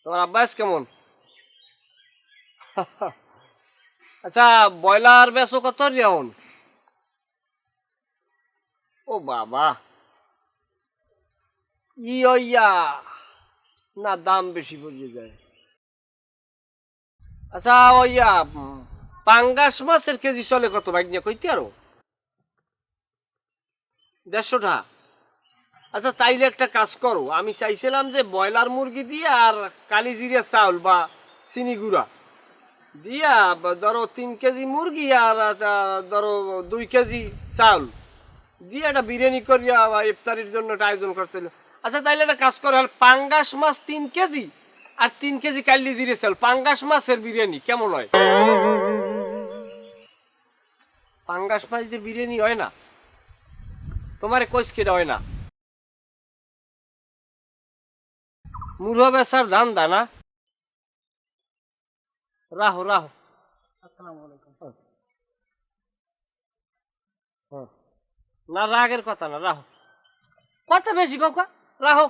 তোমার আব্বাস কেমন? আচ্ছা, ব্রয়লার বেচো কত যেমন? ও বাবা, ইয়া না, দাম বেশি পড়ে যায়। আচ্ছা, ওইয়া পাঙ্গাস মাছের কেজি চলে কত ভাগ্নে কইতে আরো? 150 টাকা। আচ্ছা, তাইলে একটা কাজ করো, আমি চাইছিলাম যে ব্রয়লার মুরগি দিয়ে আর কালিজিরা চাউল বা চিনি গুঁড়া দিয়া ধরো 3 কেজি মুরগি আর ধরো 2 কেজি চাউল দিয়ে একটা বিরিয়ানি করিয়া ইফতারির জন্য একটা আয়োজন করছিল। আচ্ছা, তাইলে একটা কাজ করো, পাঙ্গাস মাছ 3 কেজি আর 3 কেজি কালিজিরা চাউল, পাঙ্গাস মাছের বিরিয়ানি কেমন হয়? পাঙ্গাস মাছ দিয়ে বিরিয়ানি হয় না? তোমারে কইস কেটা হয় না? মুরহ বেচার ধান্দা না? রাহো রাহো। আসসালামু আলাইকুম। না, রাগের কথা না, রাহো। কথা বেশি কাউকা, রাহো।